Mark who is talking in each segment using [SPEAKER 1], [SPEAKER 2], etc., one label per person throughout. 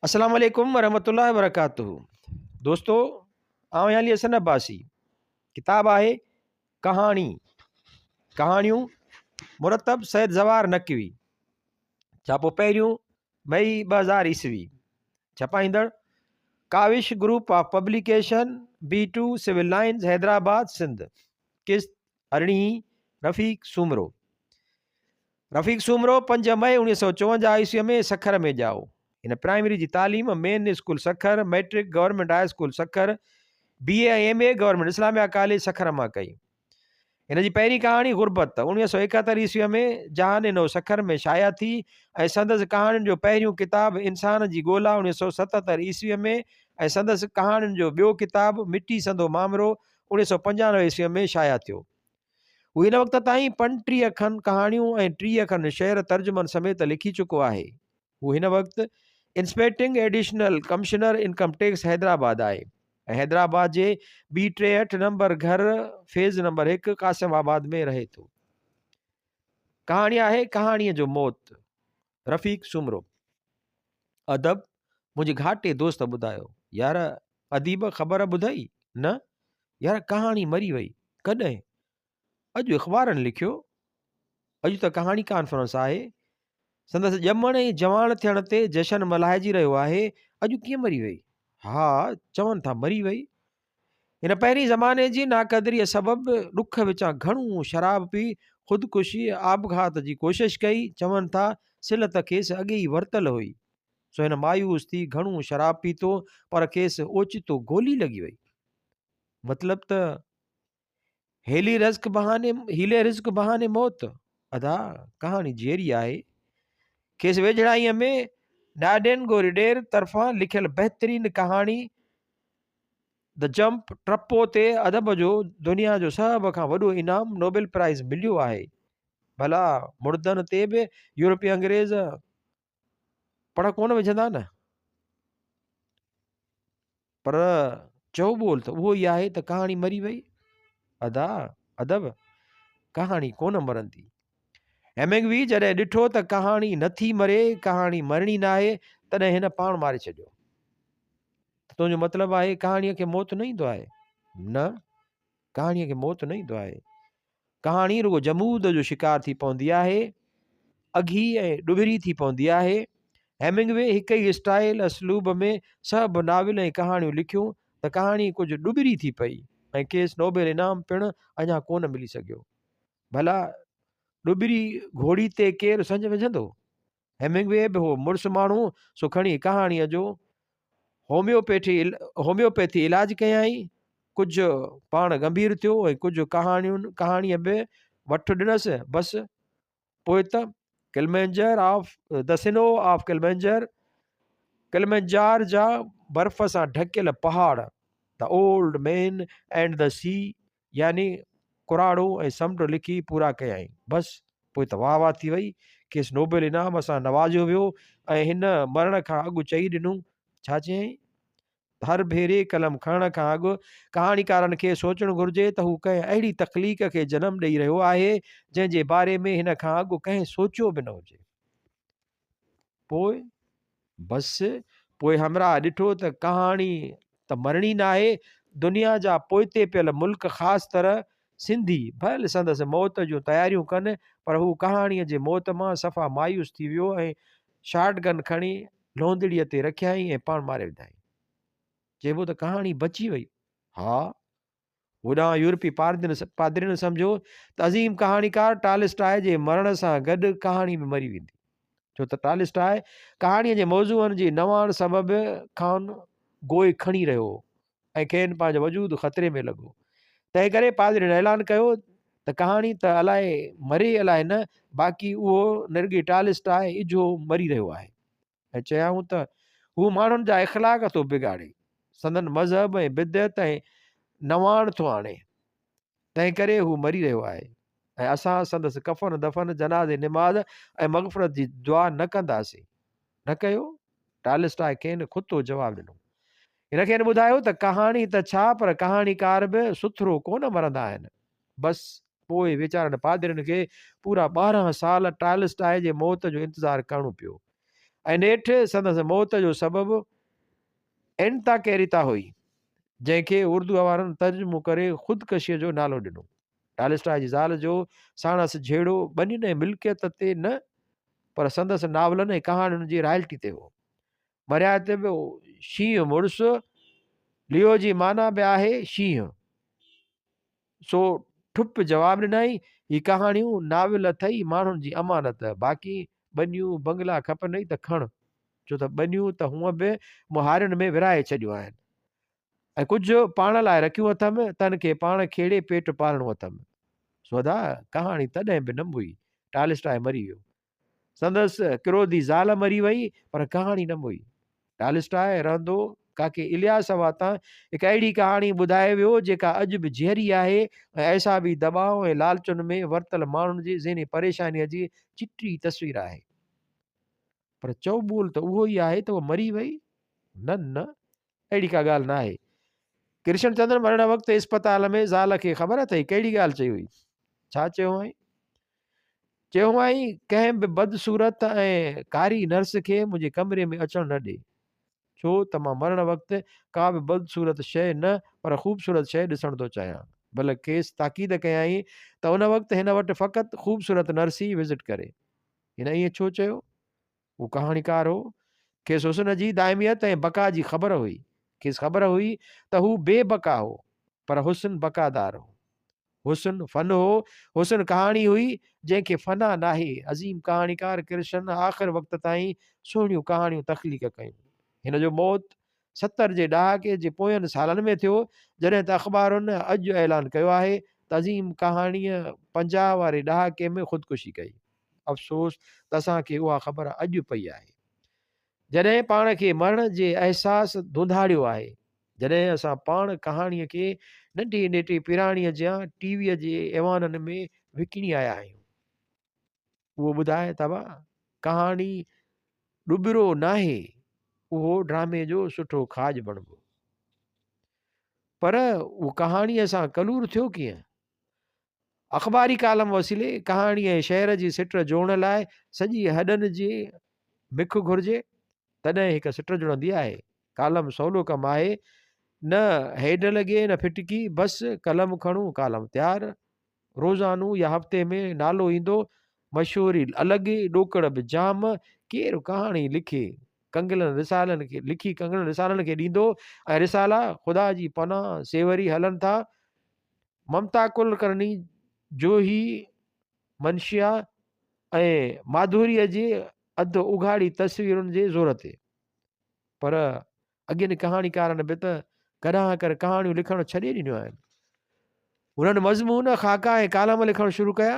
[SPEAKER 1] अस्सलाम वालेकुम वरहमतुल्लाहि वबरकातुहू। दोस्तों, आउं अली हसन अब्बासी। किताब आहे कहाणी कहाणियूं मुरतब सैद जवार नकवी। छापो पहिरियों मई 2000 ईस्वी। छपाईंदड़ Kawish group of publication, B2 civil lines, Hyderabad, Sindh. किस्त अरिड़हीं। रफ़ीक सूमरो। 5 मई 1954 ईस्वी में सखर में ॼाओ। हिन प्राइमरी जी तालीम main school Sukkur, matric government high school Sukkur, BA ऐं MA government Islamia college Sukkur मां कई। हिन जी पहिरीं कहाणी गुरबत 1971 ईस्वीअ में जहान इनो सखर में शाया थी ऐं संदसि कहाणियुनि जो पहिरियों किताब इंसान जी ॻोल्हा 1977 ईस्वीअ में ऐं संदसि कहाणियुनि जो ॿियो किताब मिटी संदो मामरो 1995 ईस्वीअ में शाया थियो। हू हिन वक़्त ताईं 35 खनि कहाणियूं ऐं 30 खनि शेर तर्जुमनि समेत लिखी चुको आहे। हू हिन वक़्तु inspecting additional commissioner income tax Hyderabad आहे ऐं हैदराबाद जे B38 नंबर घर फेज़ नंबर 1 कासिमाबाद में रहे थो। कहाणी आहे कहाणीअ जो मौत। रफ़ीक सूमरो। अदब मुंहिंजे घाटे दोस्त ॿुधायो, यार अदीब ख़बर ॿुधई न? यार कहाणी मरी वई। कॾहिं? अॼु अख़बारनि लिखियो। अॼु त कहाणी कॉन्फ्रेंस आहे। संदसि ॼमण ऐं जवान थियण ते जशन मल्हाइजी रहियो आहे। अॼु कीअं मरी वई? हा, चवनि था मरी वई। हिन पहिरीं ज़माने जी नाक़दरीअ सबबि ॾुख विचां घणो शराब पी ख़ुदकुशी आबघात जी कोशिशि कई। चवनि था सिलत खेसि अॻे ई वरितल हुई, सो हिन मायूस थी घणो शराब पीतो पर खेसि ओचितो गोली लॻी वई। मतिलब त हीले रिस्क बहाने मौत। अदा कहाणी जेरी आहे। खेसि वेझड़ाईअ में डाडेन गोरिडेर तरफ़ां लिखियल बहितरीन कहाणी द जंप ट्रपो ते अदब जो दुनिया जो सभ खां वॾो इनाम नोबेल प्राइज़ मिलियो आहे। भला मुर्दनि ते बि यूरोपीय अंग्रेज़ पढ़ कोन विझंदा न, पर चओ ॿोल त उहो ई आहे त कहाणी मरी वई। अदा अदब कहाणी कोन मरंदी। हेमिंगवे जॾहिं ॾिठो त कहाणी नथी मरे, कहाणी मरणी न आहे, तॾहिं हिन पाण मारे छॾियो। तुंहिंजो मतिलबु आहे कहाणीअ खे मौत न ईंदो आहे? न, कहाणीअ खे मौत न ईंदो आहे। कहाणी रुगो जमूद जो शिकार थी पवंदी आहे, अघी ऐं ॾुभिरी थी पवंदी आहे। हेमिंगवे हिक ई स्टाइल असलूब में सभु नाविल ऐं कहाणियूं लिखियूं त कहाणी कुझु ॾुभिरी थी पई ऐं खेसि नोबेल इनाम पिणु अञा कोन मिली सघियो। भला ॾुभिरी घोड़ी ते केरु संज विझंदो? हेमिंगवे बि हो मुड़ुसु माण्हू, सो खणी कहाणीअ जो होम्योपैथी इलाज कयई। कुझु पाण गंभीर थियो ऐं कुझु कहाणीअ बि वठु ॾिनसि। बसि पोइ त द सिनो ऑफ किलिमंजार जा बर्फ़ सां ढकियल पहाड़, the old man and the sea, यानी कुराड़ो ऐं समुंड लिखी पूरा कयई। बसि पोइ त वाह वाह थी वई। खेसि नोबेल इनाम सां नवाज़ियो वियो ऐं हिन मरण खां अॻु चई ॾिनो। छा चयईं? हर भेरे कलम खणण खां अॻु कहाणीकारनि खे सोचणु घुरिजे त हू कंहिं अहिड़ी तख़लीक़ खे जनमु ॾेई रहियो आहे जंहिंजे बारे में हिन खां अॻु कंहिं सोचियो बि न हुजे। पोइ बसि पोइ हमरा ॾिठो त कहाणी त मरणी न आहे। दुनिया जा पोइते पियल मुल्क, ख़ासि तरह सिंधी भले संदसि मौत जूं तयारियूं कनि, पर हू कहाणीअ जे मौत मां सफ़ा मायूस थी वियो ऐं शॉटगन खणी लोंदड़ीअ ते रखियाईं ऐं पाण मारे विधाईं। चइबो त कहाणी बची वई। हा, होॾां यूरोपी पादरियुनि सम्झो त अज़ीम कहाणीकार टालस्टॉय जे मरण सां गॾु कहाणी बि मरी वेंदी, छो त टालस्टॉय कहाणीअ जे मौज़ूअनि जी नवाण सबबु खां गोए खणी रहियो ऐं खेनि पंहिंजो वजूद ख़तरे में लॻो। तंहिं करे पादरियुनि ऐलान कयो त कहाणी त अलाए मरे अलाए न, बाक़ी उहो निर्गी टालस्टॉय इजो मरी रहियो आहे। ऐं चयाऊं त हू माण्हुनि जा इख़लाक़ थो बिगाड़े, संदन मज़हब ऐं बिदत ऐं नवाण थो आणे, तंहिं करे हू मरी रहियो आहे ऐं असां संदसि कफ़न दफ़न जनाज़े निमाज़ ऐं मग़फ़रत जी दुआ न कंदासीं। न कयो? टालस्टॉय खेनि खुतो जवाबु ॾिनो। हिन खे ॿुधायो त कहाणी त छा, पर कहाणीकार बि सुथरो कोन मरंदा आहिनि। बसि पोइ वीचारनि पादरियुनि खे पूरा 12 साल टालस्टॉय जे मौत जो इंतज़ारु करिणो पियो। ऐं नेठि संदसि मौत जो सबबु एंता कैरिता हुई, जंहिंखे उर्दू वारनि तर्जुमो करे ख़ुदकशीअ जो नालो ॾिनो। टालस्टॉय जी ज़ाल जो साणसि झेड़ो ॿनियुनि ऐं मिल्कियत ते न, पर संदसि नावलनि ऐं कहाणियुनि जी रॉयल्टी ते हो। मरिया ते बि शींहं मुड़ुसु, लियो जी माना बि आहे शींहं। सो ठुप जवाब ॾिनई, ही कहाणियूं नाविल अथई माण्हुनि जी अमानत, बाक़ी ॿनियूं बंगला खपनि त खण, छो त ॿनियूं त हूअं बि मुहारियुनि में विराए छॾियूं आहिनि, ऐं कुझु पाण लाइ रखियूं अथमि, तन खे पाण खेड़े पेट पालणो अथमि। सोदा कहाणी तॾहिं बि न मुई, टालस्टॉय मरी वियो। संदसि क्रोधी ज़ाल मरी वई, पर कहाणी न मुई। टालस्टॉय रहंदो काके इलियास वातां हिकु अहिड़ी कहाणी ॿुधाए वियो जेका अॼु बि जहिरी आहे, ऐं ऐसा बि दबाव ऐं लालचुनि में वरतल माण्हुनि जी ज़हनी परेशानीअ जी चिटी तस्वीर आहे। पर चौबोल त उहो ई आहे त उहो मरी वई। न न, अहिड़ी का ॻाल्हि न आहे। कृष्णचंद्र मरण वक़्तु इस्पताल में ज़ाल खे ख़बर अथई कहिड़ी ॻाल्हि चई हुई? छा चयो हुअईं? चयो हुअईं, कंहिं बि बदसूरत ऐं कारी नर्स खे मुंहिंजे कमरे में अचणु न ॾे, छो त मां मरण वक़्तु का बि बदसूरत शइ न, पर ख़ूबसूरत शइ ॾिसण थो चाहियां। भले खेसि ताक़ीद कयई त उन वक़्तु हिन वटि फ़क़ति ख़ूबसूरत नर्स ई विज़िट करे। हिन ईअं छो चयो? उहो कहाणीकार हो, खेसि हुस्न जी दाइमियत ऐं बका जी ख़बर हुई। खेसि ख़बर हुई त हू बेबका हो, पर हुस्न बकादार हो। हुस्न फ़न हो, हुस्न कहाणी हुई जंहिंखे फ़ना नाहे। अज़ीम कहाणीकार कृष्ण आख़िर वक़्त ताईं सुहिणियूं कहाणियूं तख़लीक़ कयूं। हिन जो मौत 70 जे ॾहाके जे पोयनि सालनि में थियो, जॾहिं त अख़बारुनि अॼु ऐलान कयो आहे त अज़ीम कहाणीअ 50 वारे ॾहाके में ख़ुदकुशी कई। अफ़सोस त असांखे उहा ख़बर अॼु पई आहे, जॾहिं पाण खे मरण जे अहसास धुंधाड़ियो आहे, जॾहिं असां पाण कहाणीअ खे नंढी नंढी पिराणीअ जा टीवीअ जे ऐवाननि में विकिणी आया आहियूं। उहो ॿुधाए तबा कहाणी ॾुबिरो नाहे, उहो ड्रामे जो सुठो खाज बणिबो। पर उहो कहाणीअ सां कलूर थियो कीअं? अख़बारी कालम वसीले कहाणी ऐं शहर जी सिट जोड़ण लाइ सॼी हॾनि जी मिख घुरिजे, तॾहिं हिकु सिट जुड़ंदी आहे। कालम सवलो कमु आहे, न हेड लॻे न फिटकी, बसि कलम खणूं कालम तयारु। रोज़ानो या हफ़्ते में नालो ईंदो, मशहूरी अलॻि, ॾोकड़ बि जाम। केरु कहाणी लिखे कंगलनि रिसालनि खे लिखी कंगलनि रिसालनि खे ॾींदो, ऐं रिसाला ख़ुदा जी पनाह सेवरी हलनि था। ममता कुलकर्णी जो ही मनशिया ऐं माधुरीअ जे अधु उघाड़ी तस्वीरुनि जे ज़ोर ते। पर अॻियनि कहाणीकारनि बि त कॾहिं कर कहाणियूं लिखणु छॾे ॾिनियूं आहिनि। उन्हनि मज़मून खाका ऐं कालम लिखणु शुरू कया।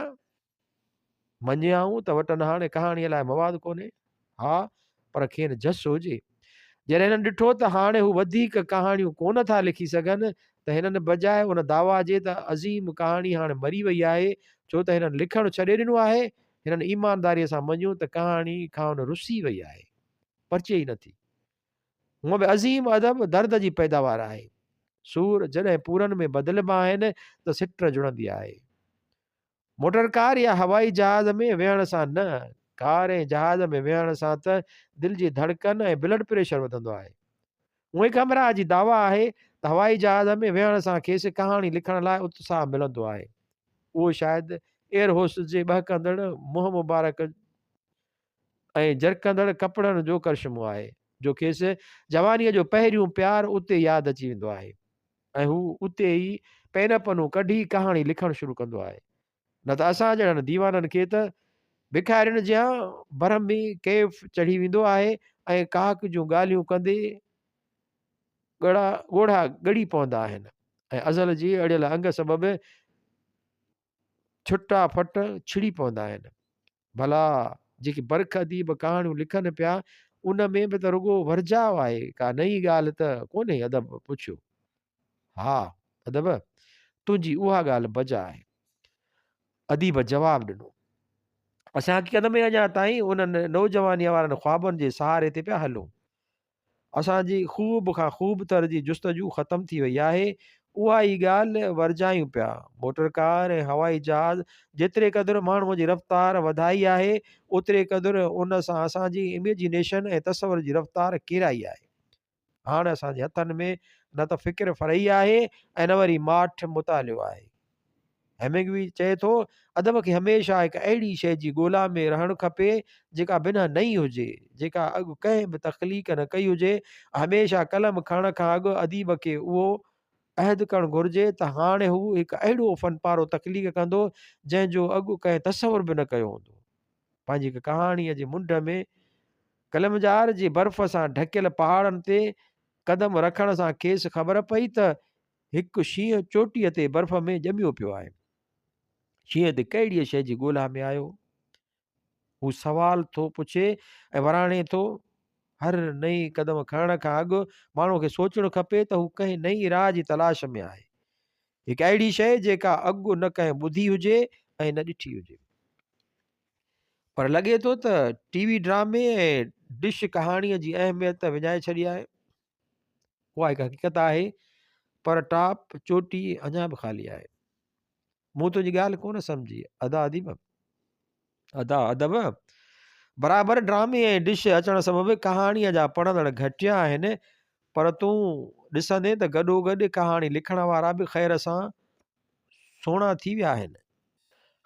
[SPEAKER 1] मञियाऊं त वटनि हाणे कहाणीअ लाइ मवादु कोन्हे। हा, पर खेनि जस हुजे। जॾहिं हिननि ॾिठो त हाणे हू वधीक कहाणियूं कोन था लिखी सघनि, त हिननि बजाए उन दावा जे त अज़ीम कहाणी हाणे मरी वई आहे, छो त हिननि लिखणु छॾे ॾिनो आहे, हिननि ईमानदारीअ सां मञियो त कहाणी खां उन रुसी वई आहे, परचे ई नथी। हूअं बि अज़ीम अदब दर्द जी पैदावार आहे। सूर जॾहिं पूरनि में बदिलबा आहिनि त सिट जुड़ंदी आहे। मोटर कार या हवाई जहाज़ में वेहण सां न, कार ऐं जहाज़ में वेहण सां त दिलि जी धड़कन ऐं ब्लड प्रेशर वधंदो आहे। उहे कमरा जी दावा आहे त हवाई जहाज़ में वेहण सां खेसि कहाणी लिखण लाइ उत्साह मिलंदो आहे। उहो शायदि एयर होस्ट जे बहकंदड़ मुंहुं मुबारक ऐं जरकंदड़ कपिड़नि जो करिश्मो आहे, जो खेसि जवानीअ जो पहिरियों प्यारु उते यादि अची वेंदो आहे, ऐं हू उते ई पेन पनूं कढी कहाणी लिखणु शुरू कंदो आहे। न त असां जहिड़नि दीवाननि खे त भिखारियुनि जा भरम में कैफ़ चढ़ी वेंदो आहे, ऐं काक जूं ॻाल्हियूं कंदे ॻोढ़ा ॻड़ी पवंदा आहिनि, ऐं अज़ल जी अड़ियल अंग सबबि छुटा फट छिड़ी पवंदा आहिनि। भला जेके बरख अदीब कहाणियूं लिखनि पिया, उन में बि त रुॻो वर्जाव आहे, का नई ॻाल्हि त कोन्हे। अदब पुछियो। हा अदब, तुंहिंजी उहा ॻाल्हि बजा आहे। अदीब जवाबु ॾिनो, असां हक़ीक़त में अञा ताईं उन्हनि नौजवानीअ वारनि ख्वाबनि जे सहारे ते पिया हलूं। असांजी ख़ूब खां ख़ूब तर जी जुस्तजू ख़तमु थी वई आहे। उहा ई ॻाल्हि वरजायूं पिया। मोटर कार ऐं हवाई जहाज़ जेतिरे क़दुरु माण्हूअ जी रफ़्तार वधाई आहे, ओतिरे क़दुरु उन सां असांजी इमेजिनेशन ऐं तसवर जी रफ़्तार किराई आहे। हाणे असांजे हथनि में न त फ़िक्र फ़रही आहे ऐं न वरी माठ मुतालियो आहे। हेमिंगवे चए थो, अदब खे हमेशह हिकु अहिड़ी शइ जी ॻोल्हा में रहणु खपे जेका बिना नई हुजे, जेका अॻु कंहिं बि तख़लीक़ न कई हुजे। हमेशह कलम खणण खां अॻु अदीब खे उहो अहद करणु घुरिजे त हाणे हू हिकु अहिड़ो फ़नपारो तख़लीक़ कंदो जंहिंजो अॻु कंहिं तसवुर बि न कयो हूंदो। पंहिंजी हिकु कहाणीअ जे मुंड में कलमजार जे बर्फ़ सां ढकियल पहाड़नि ते क़दम रखण सां खेसि ख़बर पई त हिकु शींहं चोटीअ ते बर्फ़ में ॼमियो पियो आहे। शींहं ते कहिड़ीअ शइ जी ॻोल्हा में आयो? हू सुवाल थो पुछे ऐं वराणे थो। हर नई क़दम खणण खां अॻु माण्हूअ खे सोचणु खपे त हू कंहिं नई राह जी तलाश में आहे, हिकु अहिड़ी शइ जेका अॻु न कंहिं ॿुधी हुजे ऐं न ॾिठी हुजे। पर लॻे थो त टीवी ड्रामे ऐं डिश कहाणीअ जी अहमियत विञाए छॾी आहे। उहा हिकु हक़ीक़त आहे, पर टॉप चोटी अञा बि ख़ाली आहे। मूं तुंहिंजी ॻाल्हि कोन सम्झी। अदा अदीब अदा अदब बराबरि ड्रामे ऐं डिश अचण सबबि कहाणीअ जा पढ़ंदड़ घटिया आहिनि, पर तूं ॾिसंदे त गॾोगॾु कहाणी लिखण वारा बि ख़ैर सां सुहिणा थी विया आहिनि।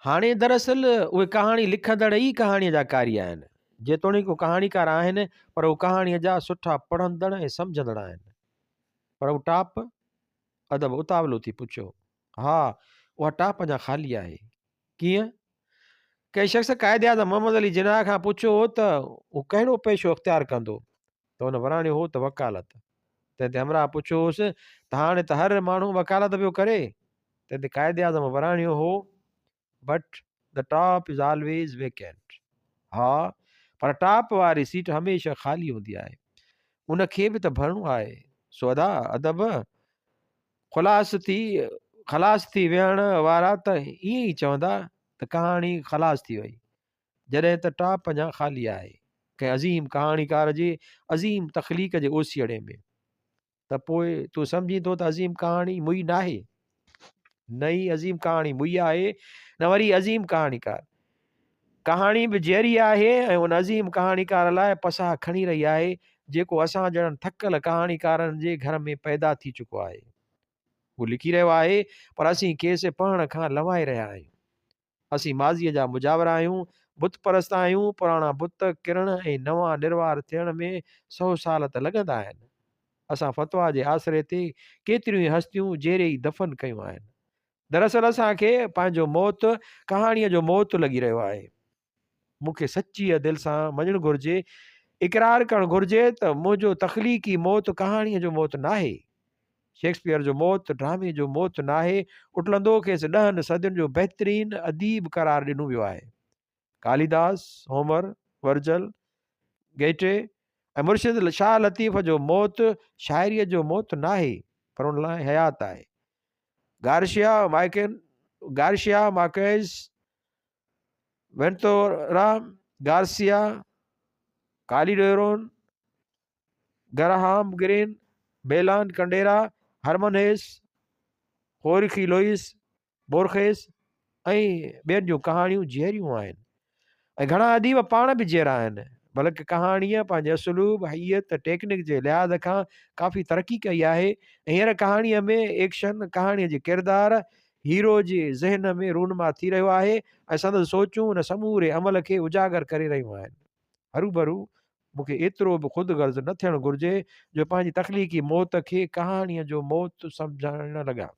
[SPEAKER 1] हाणे दरअसल उहे कहाणी लिखंदड़ ई कहाणीअ जा कारी आहिनि। जेतोणीकि हू कहाणीकार आहिनि, पर हू कहाणीअ जा सुठा पढ़ंदड़ ऐं सम्झंदड़ आहिनि। पर हू टॉप अदब उतावलो थी पुछियो। हा, उहा टॉप अञा ख़ाली आहे। कीअं? कंहिं शख़्स क़ाइदे आज़म मोहम्मद अली जिनाह खां पुछियो त हू कहिड़ो पेशो इख़्तियार कंदो, त हुन वराणियो हो त वकालत। तंहिं ते हमराह पुछियोसि त हाणे त हर माण्हू वकालत पियो करे। तंहिं ते क़ाइदे आज़म वराणियो हो, but the top is always vacant. हा, पर टॉप वारी सीट हमेशह ख़ाली हूंदी आहे, उनखे बि त भरणो आहे। सो अदा अदब ख़लास थी विहण वारा त ईअं ई चवंदा त कहाणी ख़लास थी वई, जॾहिं त टॉप अञा ख़ाली आहे कंहिं अज़ीम कहाणीकार जे अज़ीम तख़लीक़ जे ओसीअड़े में। त पोइ तूं सम्झी थो त अज़ीम कहाणी मुई न आहे। नई अज़ीम कहाणी मुई आहे, न वरी अज़ीम कहाणीकार। कहाणी बि जहिड़ी आहे ऐं उन अज़ीम कहाणीकार लाइ पसाह खणी रही आहे, जेको असां ॼणनि थकल कहाणीकारनि जे घर में पैदा थी चुको आहे। हू लिखी रहियो आहे, पर असीं खेसि पढ़ण खां लवाए रहिया आहियूं। असीं माज़ीअ जा मुजावर आहियूं, बुत परस्त आहियूं। पुराणा बुत किरण ऐं नवां निर्वार थियण में 100 साल त लॻंदा आहिनि। असां फ़तवा जे आसिरे ते केतिरियूं ई हस्तियूं जहिड़े ई दफ़न कयूं आहिनि। दरअसल असांखे पंहिंजो मौत कहाणीअ जो मौत लॻी रहियो आहे। मूंखे सच्चीअ दिलि सां मञणु घुरिजे, इक़रार करणु घुरिजे त मुंहिंजो तख़लीक़ी मौत कहाणीअ जो मौत न आहे। शेक्सपियर जो मौत ड्रामे जो मौत न आहे। उटलंदो खेसि 10 सदियुनि जो बहितरीन अदीब करार ॾिनो वियो आहे। कालिदास, होमर, वर्जल, गेटे ऐं मुर्शिद शाह लतीफ़ जो मौत शाइरीअ जो मौत न आहे, पर उन लाइ हयात आहे। Garcia Marquez, Ventura Garcia, Calderon, Graham Greene, बेलान कंडेरा, हरमन हेस, होरिखी लोइस, बोरखेस ऐं ॿियनि जूं कहाणियूं जहिड़ियूं आहिनि, ऐं घणा अदीब पाण बि जहिड़ा आहिनि। बल्कि कहाणीअ पंहिंजे असलूब, हैयत, टेक्निक जे लिहाज़ खां काफ़ी तरक़ी कई आहे। हींअर कहाणीअ में एक्शन, कहाणीअ जे किरदार, हीरो जे ज़हन में रूनमा थी रहियो आहे ऐं संदसि सोचूं उन समूरे अमल खे उजागर करे रहियूं आहिनि। हरूभरू मूंखे एतिरो बि ख़ुदि गर्ज़ न थियणु घुरिजे जो पंहिंजी तख़लीक़ी मौत खे कहाणीअ जो मौत सम्झणु लॻा।